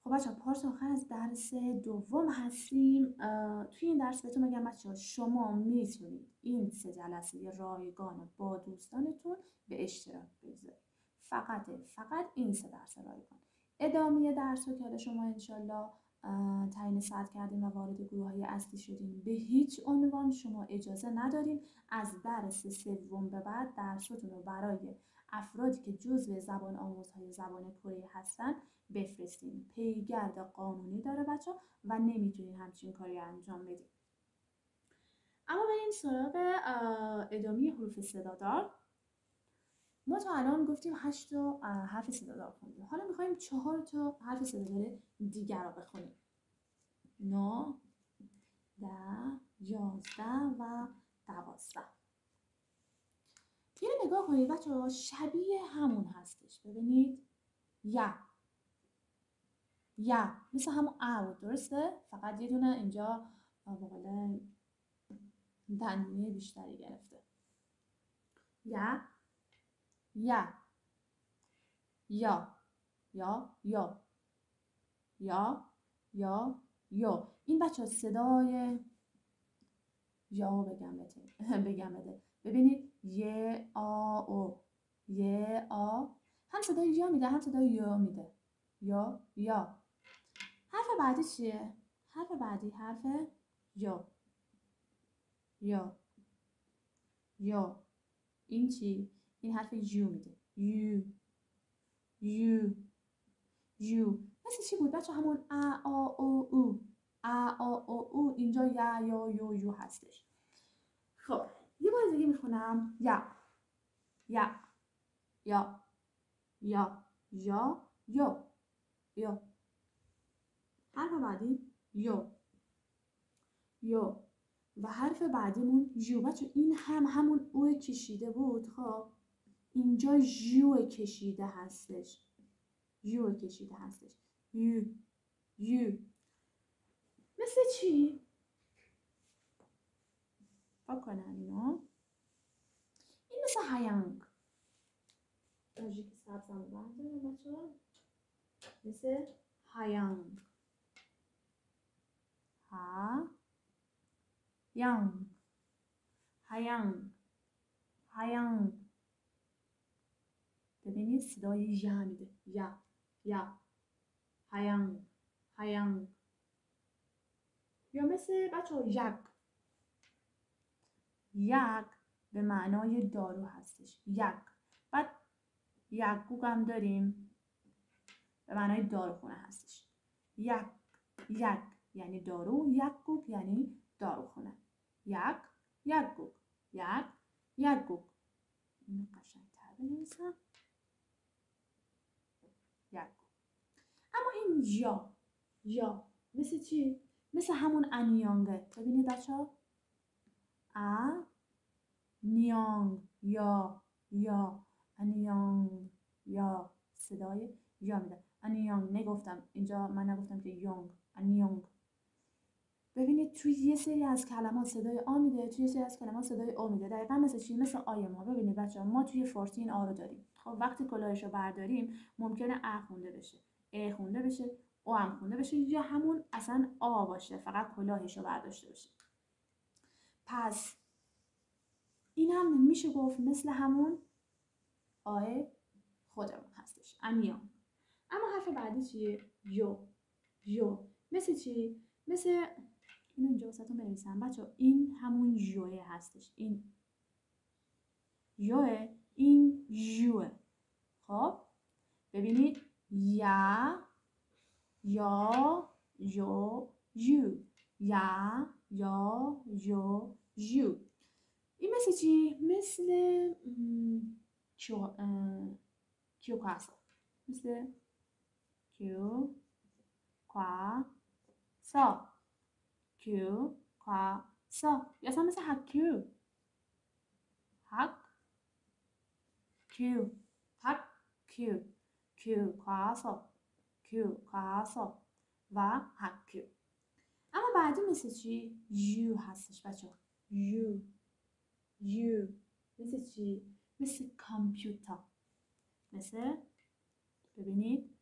خب بچه پارت آخر از درس دوم هستیم. توی این درس بهتون میگم بچه شما میتونید این 3 جلسه رایگان با دوستانتون به اشتراک بذارید. فقط این 3 درس رایگان. ادامه درس رو که شما انشالله تعیین ساعت کردین و وارد گروه‌های اصلی شدین، به هیچ عنوان شما اجازه ندارین از درس سوم به بعد درستون رو برای افرادی که جزو زبان آموزهای زبان کره هستن بفرستین. پیگرد قانونی داره بچه و نمیتونین همچین کاری انجام بدین. اما بریم سراغ ادامه حروف صدادار. ما تا الان گفتیم 8 تا حرف صدادار خوندیم. حالا میخوایم 4 تا حرف صدادار دیگر رو بخونیم. 9 10 11 و 12. اینو نگاه کنید بچه ها، شبیه همون هستش. ببینید یا مثل همون او، درسته؟ فقط یه دونه اینجا بقول دندونه بیشتری گرفته. یا این بچه ها صدای یا بگم بده. ببینید یه آ او، یه آ هم صدای یا میده هم صدای یا میده. یا حرف بعدی چیه؟ حرف بعدی حرف یا این چی؟ این حرف یو میده. یو مثل چی بود بچه؟ همون ا آ او اینجا یا یو هستش. خب یه بار دیگه میخونم. یا حرف بعدی یو و حرف بعدیمون یو. بچه این همون او کشیده بود. خب اینجا یو کشیده هستش. یو مثل چی؟ فکر کنم اینو. این مثل هیانگ. تاجیک سبزم بردارم بچه ها. مثل هیانگ. هیانگ. ببینید صدای یا میده. یا هیانگ. یا مثل بچه ها یک به معنای دارو هستش. بعد یکگوگ هم داریم به معنای داروخونه هستش. یک یعنی دارو، یکگوگ یعنی داروخونه. یکگوگ. اینو قشنگ‌تر بنویسم. یکگوگ. اما این یا مثل چی؟ مثل همون انیانگه. ببینید بچه ها، نیانگ یا انیانگ یا صدای یا میده. انیانگ نگفتم اینجا، من نگفتم که یونگ. انیانگ. ببینید توی یه سری از کلمات صدای آ میده، توی یه سری از کلمات صدای او میده. دقیقاً مثل چی؟ مثل آی ما. ببینید بچه‌ها ما توی فارسی این آ رو داریم. خب وقتی کلاهش رو برداریم ممکنه ا خونده بشه، ا خونده بشه، او هم خونده بشه، یا همون اصلا آ باشه فقط کلاهش رو برداشته باشه. پس این هم میشه گفت مثل همون آه خودمون هستش. انیان. اما حرف بعدی چیه؟ یو مثل چی؟ مثل اینو اینجا واسهتون بنویسم بچه. این همون یوه هستش. این یوه. خب ببینید یا یو این مثل چی؟ مثل کیوکاسا. مثل کیوکاسا. یا اصلا مثل حکیو. کیوکاسا و حکیو. اما بعدی مثل چی؟ یو هستش بچه. یو مثل چی؟ مثل کامپیوتر. مثل ببینید